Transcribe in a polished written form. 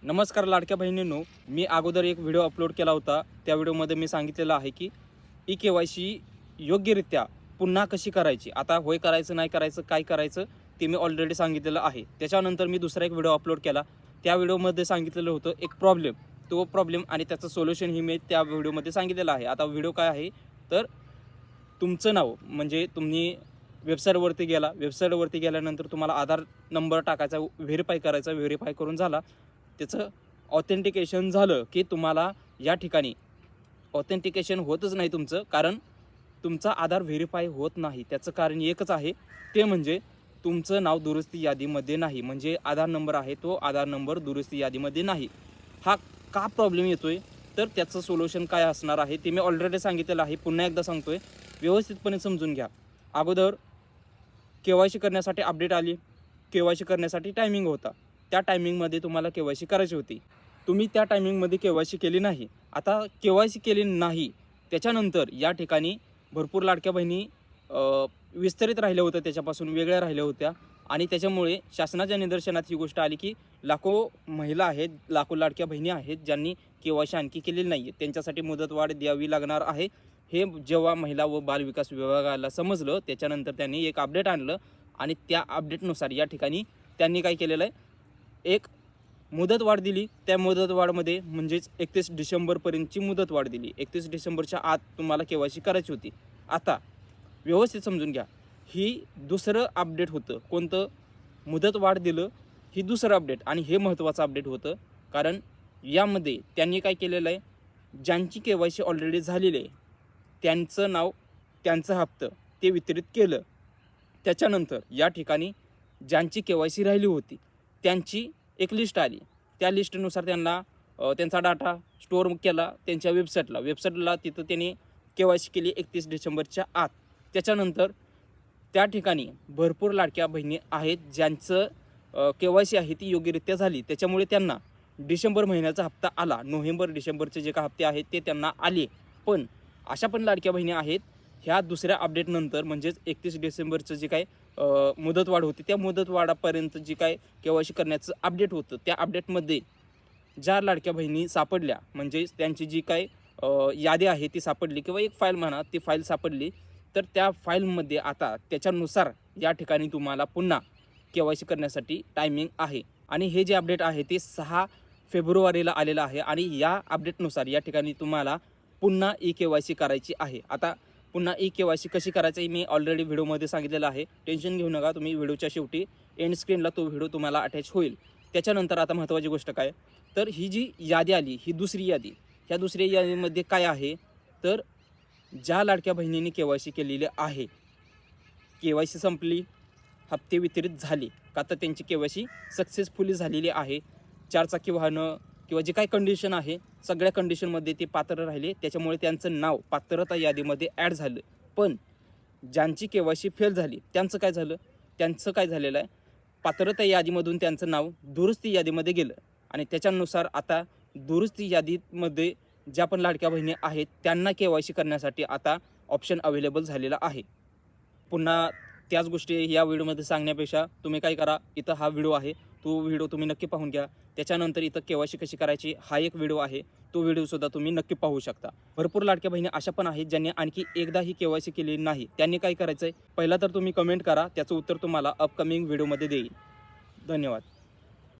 नमस्कार लाडक्या बहिणींनो, मी अगोदर एक व्हिडिओ अपलोड केला होता. त्या व्हिडिओमध्ये मी सांगितलेलं आहे की ई-के-वाय-सी योग्यरित्या पुन्हा कशी करायची. आता होय करायचं, नाही करायचं, काय करायचं ते मी ऑलरेडी सांगितलेलं आहे. त्याच्यानंतर मी दुसरा एक व्हिडिओ अपलोड केला. त्या व्हिडिओमध्ये सांगितलेलं होतं एक प्रॉब्लेम. तो प्रॉब्लेम आणि त्याचं सोल्युशन ही मी त्या व्हिडिओमध्ये सांगितलेलं आहे. आता व्हिडिओ काय आहे तर तुमचं नाव म्हणजे तुम्ही वेबसाईटवरती गेला. वेबसाईटवरती गेल्यानंतर तुम्हाला आधार नंबर टाकायचा, व्हेरीफाय करायचा. व्हेरीफाय करून झाला, त्याचं ऑथेंटिकेशन झालं की तुम्हाला या ठिकाणी ऑथेंटिकेशन होतच नाही तुमचं, कारण तुमचा आधार व्हेरीफाय होत नाही. त्याचं कारण एकच आहे, ते म्हणजे तुमचं नाव दुरुस्ती यादीमध्ये नाही. म्हणजे आधार नंबर आहे तो आधार नंबर दुरुस्ती यादीमध्ये नाही. हा का प्रॉब्लेम येतोय तर त्याचं सोल्युशन काय असणार आहे ते मी ऑलरेडी सांगितलेलं आहे. पुन्हा एकदा सांगतोय, व्यवस्थितपणे समजून घ्या. अगोदर के-वाय-सी करण्यासाठी अपडेट आली. के-वाय-सी करण्यासाठी टायमिंग होता. त्या टायमिंगमध्ये तुम्हाला के-वाय-सी करायची होती. तुम्ही त्या टायमिंगमध्ये के-वाय-सी केली नाही. आता के-वाय-सी केली नाही, त्याच्यानंतर या ठिकाणी भरपूर लाडक्या बहिणी विस्तारित राहिल्या होत्या, त्याच्यापासून वेगळ्या राहिल्या होत्या. आणि त्याच्यामुळे शासनाच्या निदर्शनात ही गोष्ट आली की लाखो महिला आहेत, लाखो लाडक्या बहिणी आहेत ज्यांनी के-वाय-सी आणखी केलेली नाही आहे. त्यांच्यासाठी मुदतवाढ द्यावी लागणार आहे. हे जेव्हा महिला व बालविकास विभागाला समजलं, त्याच्यानंतर त्यांनी एक अपडेट आणलं आणि त्या अपडेटनुसार या ठिकाणी त्यांनी काय केलेलं आहे, एक मुदतवाढ दिली. त्या मुदतवाढमध्ये म्हणजेच 31 डिसेंबरपर्यंतची मुदतवाढ दिली. 31 डिसेंबरच्या आत तुम्हाला के-वाय-सी करायची होती. आता व्यवस्थित समजून घ्या, ही दुसरं अपडेट होतं. कोणतं? मुदतवाढ दिलं, ही दुसरं अपडेट. आणि हे महत्त्वाचं अपडेट होतं, कारण यामध्ये त्यांनी काय केलेलं आहे, ज्यांची के-वाय-सी ऑलरेडी झालेली आहे त्यांचं नाव, त्यांचं हप्तं ते वितरित केलं. त्याच्यानंतर या ठिकाणी ज्यांची के-वाय-सी राहिली होती त्यांची एक लिस्ट आली. त्या लिस्टनुसार त्यांना त्यांचा डाटा स्टोअर केला त्यांच्या वेबसाईटला. तिथं त्यांनी के-वाय-सी केली 31 डिसेंबरच्या आत. त्याच्यानंतर त्या ठिकाणी भरपूर लाडक्या बहिणी आहेत ज्यांचं के-वाय-सी आहे ती योग्यरित्या झाली. त्याच्यामुळे त्यांना डिसेंबर महिन्याचा हप्ता आला. नोव्हेंबर डिसेंबरचे जे काही हप्ते आहेत ते त्यांना आले. पण अशा पण लाडक्या बहिणी आहेत, ह्या दुसऱ्या अपडेटनंतर म्हणजेच 31 डिसेंबरचं जे काय मुदतवाढ होती, त्या मुदतवाढापर्यंत जी काय के-वाय-सी करण्याचं अपडेट होतं, त्या अपडेटमध्ये ज्या लाडक्या बहिणी सापडल्या, म्हणजे त्यांची जी काय यादी आहे ती सापडली किंवा एक फाईल म्हणा, ती फाईल सापडली, तर त्या फाईलमध्ये आता त्याच्यानुसार या ठिकाणी तुम्हाला पुन्हा के-वाय-सी करण्यासाठी टायमिंग आहे. आणि हे जे अपडेट आहे ते 6 फेब्रुवारीला आलेलं आहे. आणि या अपडेटनुसार या ठिकाणी तुम्हाला पुन्हा ई-के-वाय-सी करायची आहे. आता पुन्हा ई-के-वाय-सी कशी करायची मी ऑलरेडी व्हिडिओमध्ये सांगितलेलं आहे. टेन्शन घेऊ नका, तुम्ही व्हिडिओच्या शेवटी एंड स्क्रीनला तो व्हिडिओ तुम्हाला अटॅच होईल. त्याच्यानंतर आता महत्त्वाची गोष्ट काय, तर ही जी यादी आली, ही दुसरी यादी. ह्या दुसऱ्या यादीमध्ये काय आहे, तर ज्या लाडक्या बहिणींनी के-वाय-सी केलेली आहे, के-वाय-सी संपली, हप्ते वितरित झाले का, तर त्यांची के-वाय-सी सक्सेसफुली झालेली आहे. 4 चाकी वाहनं किंवा जे काही कंडिशन आहे, सगळ्या कंडिशनमध्ये ते पात्र राहिले. त्याच्यामुळे त्यांचं नाव पात्रता यादीमध्ये ॲड झालं. पण ज्यांची के-वाय-सी फेल झाली त्यांचं काय झालं, त्यांचं काय झालेलं आहे, पात्रता यादीमधून त्यांचं नाव दुरुस्ती यादीमध्ये गेलं. आणि त्याच्यानुसार आता दुरुस्ती यादीमध्ये ज्या पण लाडक्या बहिणी आहेत त्यांना के-वाय-सी करण्यासाठी आता ऑप्शन अवेलेबल झालेला आहे. पुन्हा त्याच गोष्टी या व्हिडिओमध्ये सांगण्यापेक्षा तुम्ही काय करा, इथं हा व्हिडिओ आहे, तो व्हिडिओ तुम्ही नक्की पाहून घ्या. त्याच्यानंतर इथं के-वाय-सी कशी करायची हा एक व्हिडिओ आहे, तो व्हिडिओसुद्धा तुम्ही नक्की पाहू शकता. भरपूर लाडक्या बहिणी अशा पण आहेत ज्यांनी आणखी एकदाही के-वाय-सी केली नाही. त्यांनी काय करायचं आहे, पहिला तर तुम्ही कमेंट करा, त्याचं उत्तर तुम्हाला अपकमिंग व्हिडिओमध्ये देईल. धन्यवाद.